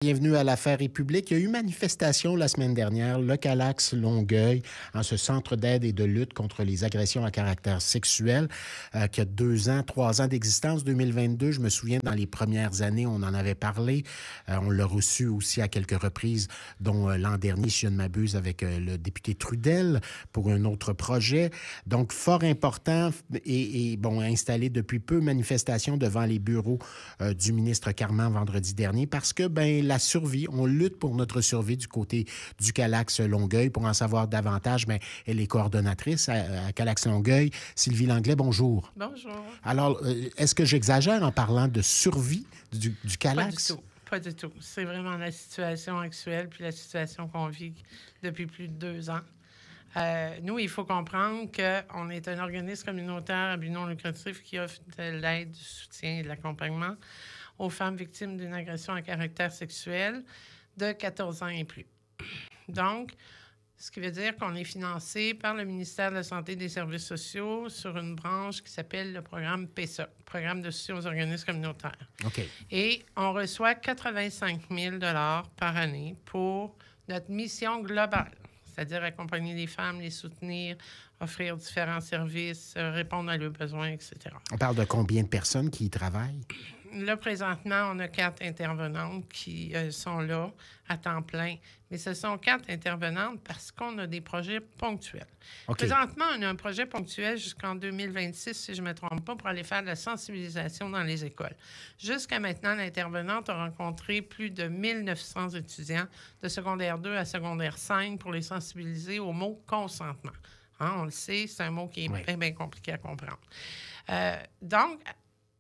Bienvenue à l'Affaire République. Il y a eu manifestation la semaine dernière, le Calax Longueuil, en ce centre d'aide et de lutte contre les agressions à caractère sexuel, qui a 3 ans d'existence, 2022. Je me souviens, dans les premières années, on en avait parlé. On l'a reçu aussi à quelques reprises, dont l'an dernier, si je ne m'abuse, avec le député Trudel pour un autre projet. Donc, fort important et installé depuis peu, manifestation devant les bureaux du ministre Carman vendredi dernier, parce que, la survie, on lutte pour notre survie du côté du Calax Longueuil. Pour en savoir davantage, elle est coordonnatrice à Calax Longueuil. Sylvie Langlais, bonjour. Bonjour. Alors, est-ce que j'exagère en parlant de survie du Calax? Pas du tout. Pas du tout. C'est vraiment la situation actuelle puis la situation qu'on vit depuis plus de 2 ans. Nous, il faut comprendre qu'on est un organisme communautaire à but non lucratif qui offre de l'aide, du soutien et de l'accompagnement aux femmes victimes d'une agression à caractère sexuel de 14 ans et plus. Donc, ce qui veut dire qu'on est financé par le ministère de la Santé et des Services sociaux sur une branche qui s'appelle le programme PESA, Programme de soutien aux organismes communautaires. OK. Et on reçoit 85 000 par année pour notre mission globale, c'est-à-dire accompagner les femmes, les soutenir, offrir différents services, répondre à leurs besoins, etc. On parle de combien de personnes qui y travaillent? Là, présentement, on a 4 intervenantes qui sont là à temps plein. Mais ce sont 4 intervenantes parce qu'on a des projets ponctuels. Okay. Présentement, on a un projet ponctuel jusqu'en 2026, si je ne me trompe pas, pour aller faire de la sensibilisation dans les écoles. Jusqu'à maintenant, l'intervenante a rencontré plus de 1900 étudiants de secondaire 2 à secondaire 5 pour les sensibiliser au mot consentement. Hein, on le sait, c'est un mot qui est bien, bien compliqué à comprendre. Donc,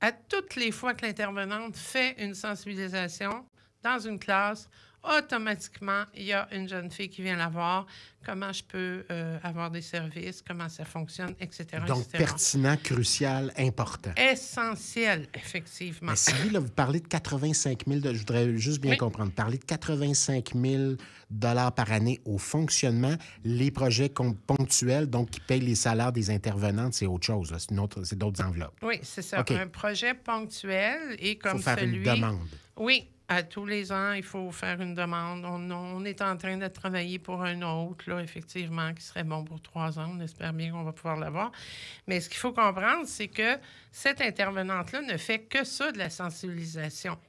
à toutes les fois que l'intervenante fait une sensibilisation dans une classe, automatiquement, il y a une jeune fille qui vient la voir. Comment je peux avoir des services, comment ça fonctionne, etc. Donc, etc. pertinent, crucial, important. Essentiel, effectivement. Mais Sylvie, là, vous parlez de 85 000 je voudrais juste bien comprendre. Parler de 85 000 par année au fonctionnement. Les projets ponctuels, donc qui payent les salaires des intervenantes, c'est autre chose. C'est d'autres enveloppes. Oui, c'est ça. Okay. Un projet ponctuel et comme faut faire celui... une demande. Oui. À tous les ans, il faut faire une demande. On est en train de travailler pour un autre, là, effectivement, qui serait bon pour 3 ans. On espère bien qu'on va pouvoir l'avoir. Mais ce qu'il faut comprendre, c'est que cette intervenante-là ne fait que ça de la sensibilisation.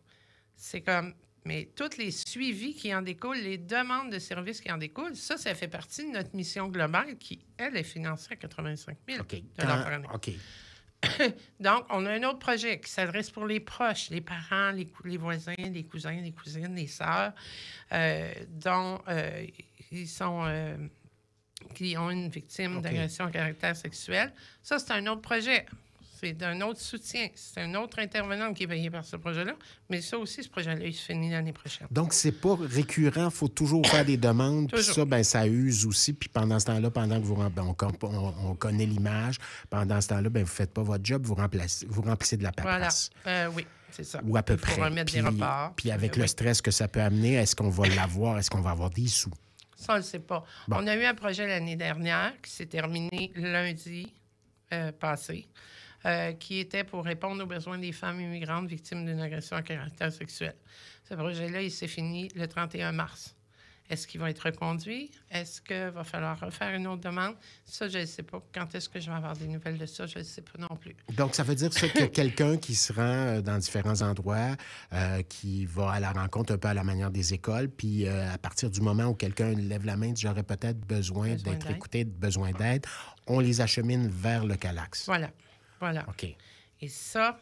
C'est comme... Mais tous les suivis qui en découlent, les demandes de services qui en découlent, ça fait partie de notre mission globale qui, elle, est financée à 85 000 par année. OK. Donc, on a un autre projet qui s'adresse pour les proches, les parents, les voisins, les cousins, les cousines, les sœurs, dont qui ont une victime d'agression à caractère sexuel. Ça, c'est un autre projet. C'est d'un autre soutien. C'est un autre intervenant qui est payé par ce projet-là. Mais ça aussi, ce projet-là, il se finit l'année prochaine. Donc, c'est pas récurrent. Il faut toujours faire des demandes. Puis ça, ça use aussi. Puis pendant ce temps-là, pendant que on connaît l'image, pendant ce temps-là, vous faites pas votre job, vous remplissez de la paperasse. Voilà. Oui, c'est ça. Ou à peu près. Il faut remettre des reports. Puis avec le stress que ça peut amener, est-ce qu'on va l'avoir? Est-ce qu'on va avoir des sous? Ça, on ne le sait pas. Bon. On a eu un projet l'année dernière qui s'est terminé lundi passé. Qui était pour répondre aux besoins des femmes immigrantes victimes d'une agression à caractère sexuel. Ce projet-là, il s'est fini le 31 mars. Est-ce qu'il va être reconduit? Est-ce qu'il va falloir refaire une autre demande? Ça, je ne sais pas. Quand est-ce que je vais avoir des nouvelles de ça? Je ne sais pas non plus. Donc, ça veut dire ça qu'il y a quelqu'un qui se rend dans différents endroits, qui va à la rencontre un peu à la manière des écoles, puis à partir du moment où quelqu'un lève la main et dit « j'aurais peut-être besoin d'être écouté, besoin d'aide », on les achemine vers le Calax. Voilà. OK. Et ça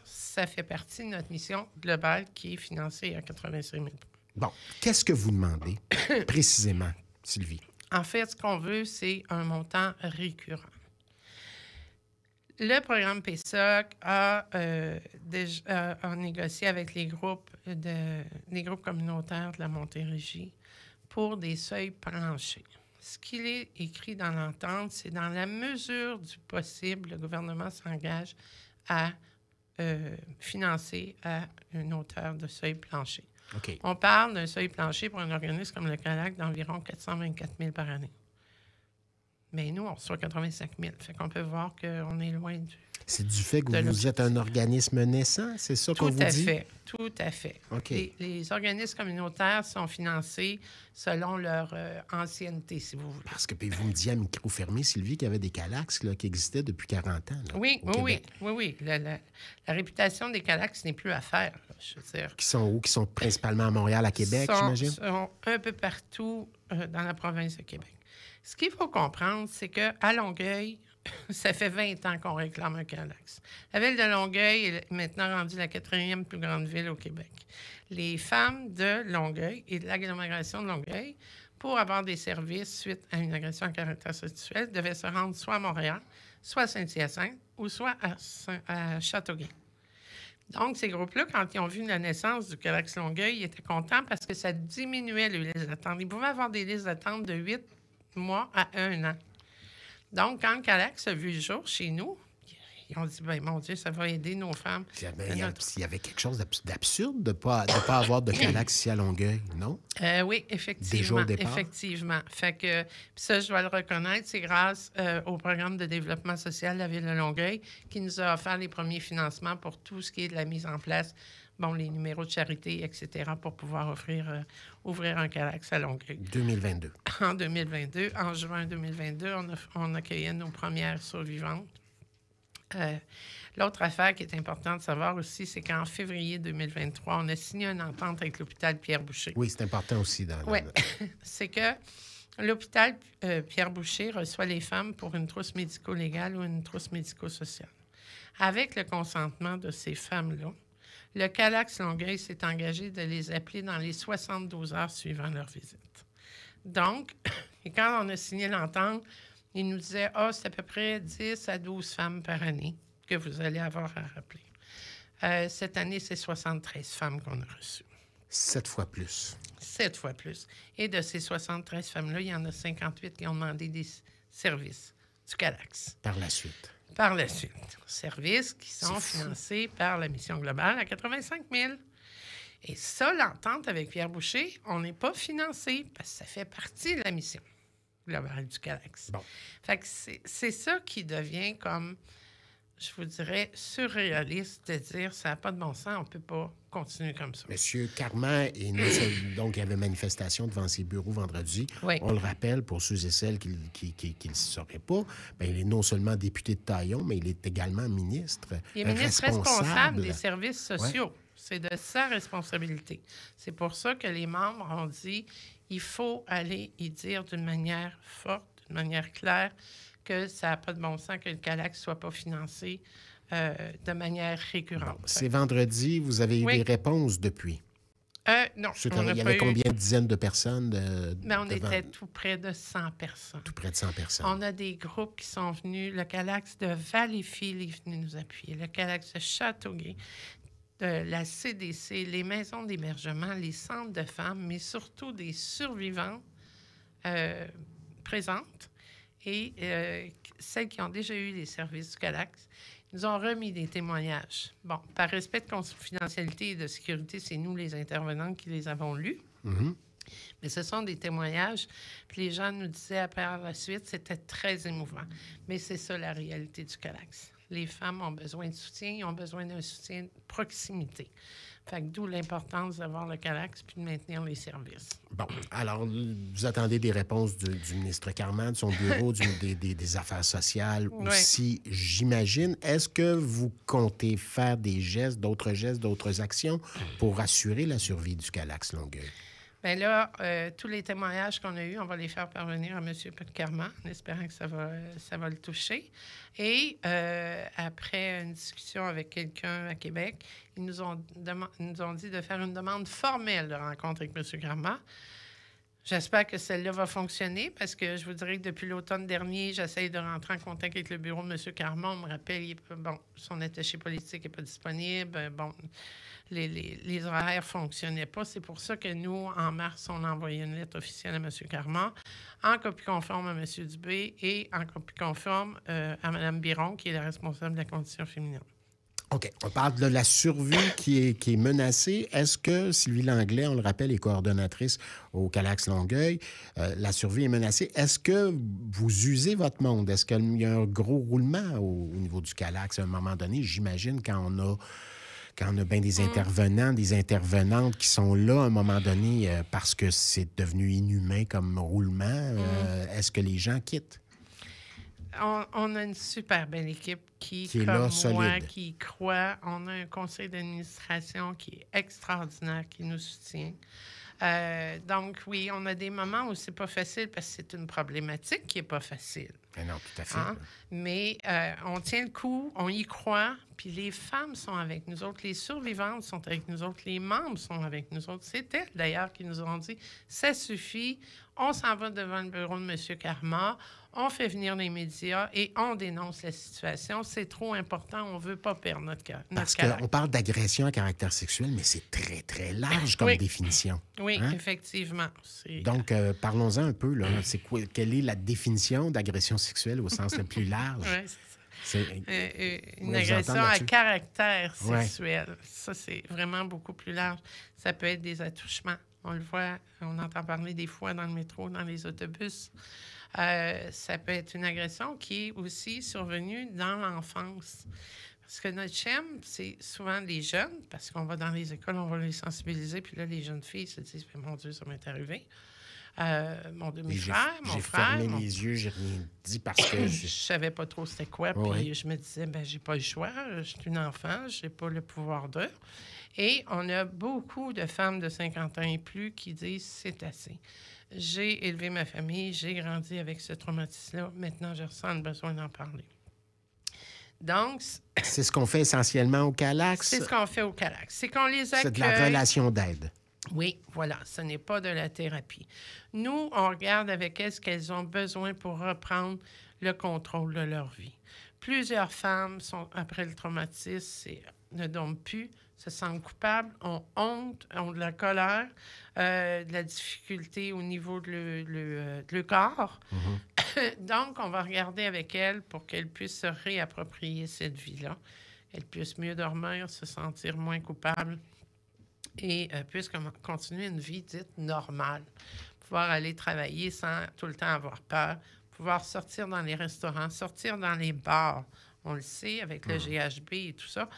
fait partie de notre mission globale qui est financée à 85 000. Bon, qu'est-ce que vous demandez précisément, Sylvie? En fait, ce qu'on veut, c'est un montant récurrent. Le programme PESOC a négocié avec les groupes communautaires de la Montérégie pour des seuils planchers. Ce qu'il est écrit dans l'entente, c'est dans la mesure du possible, le gouvernement s'engage à financer à une hauteur de seuil plancher. Okay. On parle d'un seuil plancher pour un organisme comme le CALAC d'environ 424 000 par année. Mais nous, on reçoit 85 000. Fait qu'on peut voir qu'on est loin du... C'est du fait que vous êtes un organisme naissant, c'est ça qu'on vous dit? Tout à fait. OK. Les organismes communautaires sont financés selon leur ancienneté, si vous voulez. Parce que puis vous me disiez à micro fermé, Sylvie, qu'il y avait des Calax là, qui existaient depuis 40 ans. Là, oui. La réputation des Calax n'est plus à faire, là, je veux dire. Qui sont où? Qui sont principalement à Montréal, à Québec, j'imagine? Ils sont un peu partout dans la province de Québec. Ce qu'il faut comprendre, c'est qu'à Longueuil, ça fait 20 ans qu'on réclame un Calax. La ville de Longueuil est maintenant rendue la 4e plus grande ville au Québec. Les femmes de Longueuil et de l'agglomération de Longueuil, pour avoir des services suite à une agression à caractère sexuel, devaient se rendre soit à Montréal, soit à Saint-Hyacinthe ou soit à Châteauguay. Donc, ces groupes-là, quand ils ont vu la naissance du Calax Longueuil, ils étaient contents parce que ça diminuait les listes d'attente. Ils pouvaient avoir des listes d'attente de 8 mois à 1 an. Donc, quand le Calax a vu le jour chez nous, ils ont dit, bien, mon Dieu, ça va aider nos femmes. Il y avait quelque chose d'absurde de ne pas avoir de Calax ici à Longueuil, non? Oui, effectivement. Déjà au départ? Effectivement. Fait que, puis ça, je dois le reconnaître, c'est grâce au programme de développement social de la Ville de Longueuil qui nous a offert les premiers financements pour tout ce qui est de la mise en place, les numéros de charité, etc., pour pouvoir ouvrir un Calax à Longueuil. 2022. En 2022. En juin 2022, on accueillait nos premières survivantes. L'autre affaire qui est importante de savoir aussi, c'est qu'en février 2023, on a signé une entente avec l'hôpital Pierre-Boucher. Oui, c'est important aussi. Oui, c'est que l'hôpital Pierre-Boucher reçoit les femmes pour une trousse médico-légale ou une trousse médico-sociale. Avec le consentement de ces femmes-là, le Calax Longueuil s'est engagé de les appeler dans les 72 heures suivant leur visite. Donc, et quand on a signé l'entente, il nous disait, c'est à peu près 10 à 12 femmes par année que vous allez avoir à rappeler. Cette année, c'est 73 femmes qu'on a reçues. 7 fois plus. 7 fois plus. Et de ces 73 femmes-là, il y en a 58 qui ont demandé des services du Calax. Par la suite. Services qui sont financés par la mission globale à 85 000. Et ça, l'entente avec Pierre Boucher, on n'est pas financé parce que ça fait partie de la mission globale du Calax. Bon. Fait que c'est ça qui devient comme, je vous dirais, surréaliste de dire ça n'a pas de bon sens, on ne peut pas continuer comme ça. Monsieur Carman, donc il y avait manifestation devant ses bureaux vendredi. Oui. On le rappelle, pour ceux et celles qui ne le sauraient pas, bien, il est non seulement député de Taillon, mais il est également ministre. Il est ministre responsable des services sociaux. Ouais. C'est de sa responsabilité. C'est pour ça que les membres ont dit il faut aller y dire d'une manière forte, d'une manière claire, que ça n'a pas de bon sens que le Calax ne soit pas financé de manière récurrente. Bon, c'est vendredi, vous avez eu des réponses depuis? Non. Il y avait combien de dizaines de personnes? On était tout près de 100 personnes. Tout près de 100 personnes. On a des groupes qui sont venus. Le Calax de Valleyfield est venu nous appuyer. Le Calax de Châteauguay, de la CDC, les maisons d'hébergement, les centres de femmes, mais surtout des survivantes présentes et celles qui ont déjà eu les services du Calax. Ils nous ont remis des témoignages. Bon, par respect de confidentialité et de sécurité, c'est nous, les intervenants, qui les avons lus. Mm-hmm. Mais ce sont des témoignages. Puis les gens nous disaient après la suite, c'était très émouvant. Mais c'est ça la réalité du Calax. Les femmes ont besoin de soutien, ils ont besoin d'un soutien de proximité. Fait que d'où l'importance d'avoir le Calax puis de maintenir les services. Bon, alors, vous attendez des réponses du ministre Carman, de son bureau, des Affaires sociales aussi, j'imagine. Est-ce que vous comptez faire des gestes, d'autres actions pour assurer la survie du Calax Longueuil? Bien là, tous les témoignages qu'on a eus, on va les faire parvenir à M. Carman, en espérant que ça va le toucher. Et après une discussion avec quelqu'un à Québec, ils nous ont dit de faire une demande formelle de rencontre avec M. Carman. J'espère que celle-là va fonctionner parce que je vous dirais que depuis l'automne dernier, j'essaye de rentrer en contact avec le bureau de M. Carman. On me rappelle, son attaché politique n'est pas disponible. Bon, les horaires ne fonctionnaient pas. C'est pour ça que nous, en mars, on a envoyé une lettre officielle à M. Carman, en copie conforme à M. Dubé et en copie conforme à Mme Biron, qui est la responsable de la condition féminine. OK. On parle de la survie qui est menacée. Est-ce que Sylvie Langlais, on le rappelle, est coordonnatrice au Calax Longueuil, la survie est menacée. Est-ce que vous usez votre monde? Est-ce qu'il y a un gros roulement au niveau du Calax à un moment donné? J'imagine quand on a bien des intervenants, des intervenantes qui sont là à un moment donné parce que c'est devenu inhumain comme roulement, est-ce que les gens quittent? On a une super belle équipe qui est comme là, moi, solide. qui y croit. On a un conseil d'administration qui est extraordinaire, qui nous soutient. Donc, oui, on a des moments où c'est pas facile parce que c'est une problématique qui est pas facile. Mais non, tout à fait. Hein? Mais on tient le coup, on y croit, puis les femmes sont avec nous autres, les survivantes sont avec nous autres, les membres sont avec nous autres. C'est elles, d'ailleurs, qui nous ont dit « ça suffit, on s'en va devant le bureau de M. Karma, on fait venir les médias et on dénonce la situation. C'est trop important, on veut pas perdre notre Parce caractère. qu'on parle d'agression à caractère sexuel, mais c'est très, très large comme Oui. définition. Oui, Hein? effectivement. Donc, parlons-en un peu. Là. Quelle est la définition d'agression sexuelle au sens le plus large? Ouais, c'est ça. Une Ouais, vous agression entendre à là-dessus? caractère Ouais. sexuel. Ça, c'est vraiment beaucoup plus large. Ça peut être des attouchements. On le voit, on entend parler des fois dans le métro, dans les autobus. Ça peut être une agression qui est aussi survenue dans l'enfance. Parce que notre CHEM, c'est souvent les jeunes, parce qu'on va dans les écoles, on va les sensibiliser, puis là, les jeunes filles se disent « Mon Dieu, ça m'est arrivé. » Mon demi-frère, mon J'ai frère... fermé les yeux, j'ai rien dit parce que... Je savais pas trop c'était quoi, puis Oui. je me disais, ben j'ai pas le choix, je suis une enfant, j'ai pas le pouvoir d'eux. Et on a beaucoup de femmes de 50 ans et plus qui disent, c'est assez. J'ai élevé ma famille, j'ai grandi avec ce traumatisme-là, maintenant je ressens le besoin d'en parler. Donc, C'est ce qu'on fait essentiellement au Calax. c'est ce qu'on fait au Calax. C'est qu'on les accueille. C'est de la relation d'aide. Oui, voilà, ce n'est pas de la thérapie. Nous, on regarde avec elles ce qu'elles ont besoin pour reprendre le contrôle de leur vie. Plusieurs femmes, après le traumatisme, ne dorment plus, se sentent coupables, ont honte, ont de la colère, de la difficulté au niveau de le corps. Donc, on va regarder avec elles pour qu'elles puissent se réapproprier cette vie-là, qu'elles puissent mieux dormir, se sentir moins coupables et puissent continuer une vie dite normale. Pouvoir aller travailler sans tout le temps avoir peur, pouvoir sortir dans les restaurants, sortir dans les bars. On le sait, avec le GHB et tout ça,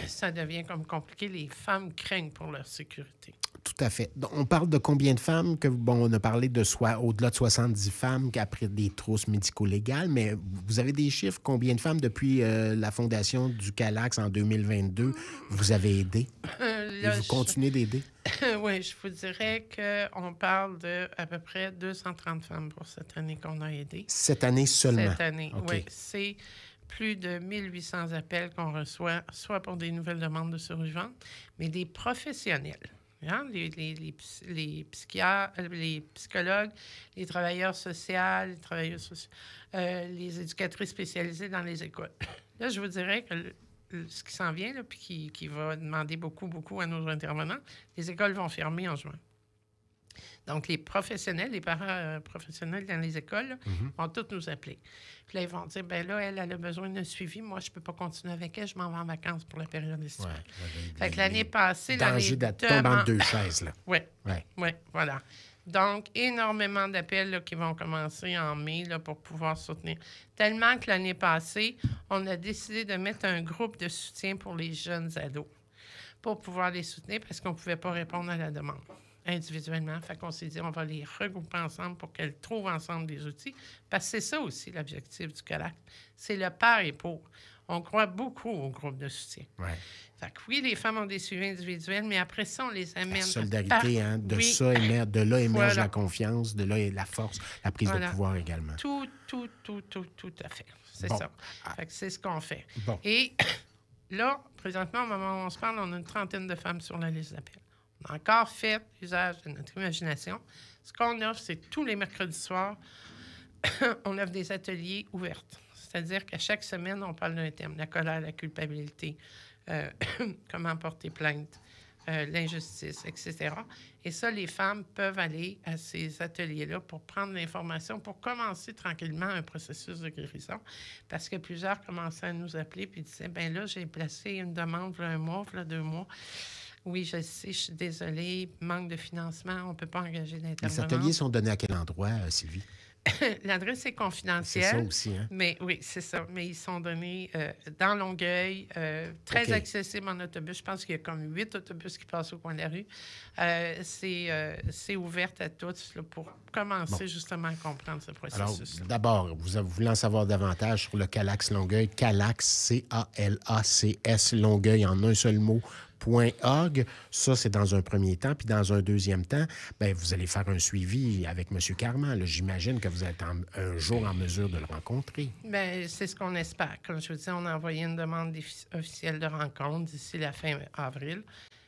ça devient comme compliqué. Les femmes craignent pour leur sécurité. Tout à fait. Donc, on parle de combien de femmes? On a parlé de au-delà de 70 femmes après des trousses médico-légales, mais vous avez des chiffres? Combien de femmes, depuis la fondation du Calax en 2022, vous avez aidé? Et vous continuez d'aider? Oui, je vous dirais qu'on parle de à peu près 230 femmes pour cette année qu'on a aidées. Cette année seulement? Cette année, OK. oui. C'est plus de 1800 appels qu'on reçoit, soit pour des nouvelles demandes de survivantes, mais des professionnels. Hein? Les psychiatres, les psychologues, les travailleurs sociaux, les éducatrices spécialisées dans les écoles. Là, je vous dirais que ce qui s'en vient, là, puis qui va demander beaucoup, beaucoup à nos intervenants, les écoles vont fermer en juin. Donc, les professionnels, les parents professionnels dans les écoles là, vont tous nous appeler. Puis là, ils vont dire, bien là, elle a besoin d'un suivi. Moi, je ne peux pas continuer avec elle. Je m'en vais en vacances pour la période estivale. Fait que l'année passée... Danger de tomber entre deux chaises, là. Oui, Ouais. oui, voilà. Donc, énormément d'appels là, qui vont commencer en mai là, pour pouvoir soutenir. Tellement que l'année passée, on a décidé de mettre un groupe de soutien pour les jeunes ados pour pouvoir les soutenir parce qu'on ne pouvait pas répondre à la demande individuellement. Fait qu'on s'est dit, on va les regrouper ensemble pour qu'elles trouvent ensemble des outils. Parce que c'est ça aussi l'objectif du Calax. C'est le par et pour. On croit beaucoup au groupe de soutien. Ouais. Fait que oui, les femmes ont des suivis individuels, mais après ça, on les amène... La solidarité, hein, de oui. ça émerge, de là émerge Voilà. la confiance, de là la force, la prise Voilà. de pouvoir également. Tout à fait. C'est Bon. ça. Fait que c'est ce qu'on fait. Bon. Et là, présentement, au moment où on se parle, on a une trentaine de femmes sur la liste d'appel. On a encore fait usage de notre imagination. Ce qu'on offre, c'est tous les mercredis soirs, on offre des ateliers ouverts. C'est-à-dire qu'à chaque semaine, on parle d'un thème. La colère, la culpabilité, comment porter plainte, l'injustice, etc. Et ça, les femmes peuvent aller à ces ateliers-là pour prendre l'information, pour commencer tranquillement un processus de guérison. Parce que plusieurs commençaient à nous appeler puis disaient, ben là, j'ai placé une demande il y a 1 mois, il y a 2 mois. Oui, je sais, je suis désolée, manque de financement, on ne peut pas engager Les d'intervenants. ateliers sont donnés à quel endroit, Sylvie? L'adresse est C'est confidentielle. ça aussi, hein? Mais oui, c'est ça. Mais ils sont donnés dans Longueuil, très OK. accessibles en autobus. Je pense qu'il y a comme 8 autobus qui passent au coin de la rue. C'est ouvert à tous là, pour commencer justement à comprendre ce Alors, processus-là. d'abord, vous voulez en savoir davantage sur le Calax Longueuil, Calax, C-A-L-A-C-S, Longueuil en un seul mot, .org. Ça, c'est dans un premier temps. Puis dans un deuxième temps, bien, vous allez faire un suivi avec M. Carman. Là, j'imagine que vous êtes un jour en mesure de le rencontrer. Bien, c'est ce qu'on espère. Comme je vous dis, on a envoyé une demande officielle de rencontre d'ici la fin avril.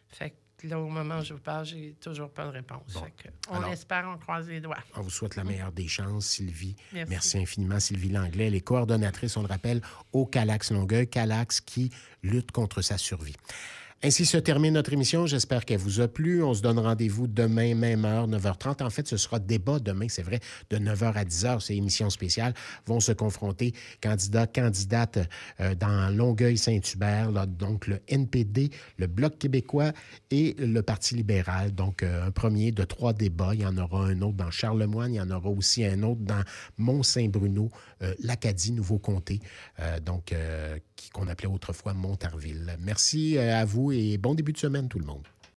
Fait que là, au moment où je vous parle, j'ai toujours pas de réponse. Bon. Fait que on Alors, espère, on croise les doigts. On vous souhaite la meilleure des chances, Sylvie. Merci. Infiniment, Sylvie Langlais. Elle est coordonnatrice, on le rappelle, au Calax Longueuil. Calax qui lutte contre sa survie. Ainsi se termine notre émission. J'espère qu'elle vous a plu. On se donne rendez-vous demain, même heure, 9h30. En fait, ce sera débat demain, c'est vrai, de 9h à 10h. C'est émission spéciale. Vont se confronter candidats, candidates dans Longueuil-Saint-Hubert, là, donc le NPD, le Bloc québécois et le Parti libéral. Donc, un premier de 3 débats. Il y en aura un autre dans Charlemagne. Il y en aura aussi un autre dans Mont-Saint-Bruno, l'Acadie, Nouveau-Comté, qu'on appelait autrefois Montarville. Merci à vous et bon début de semaine, tout le monde.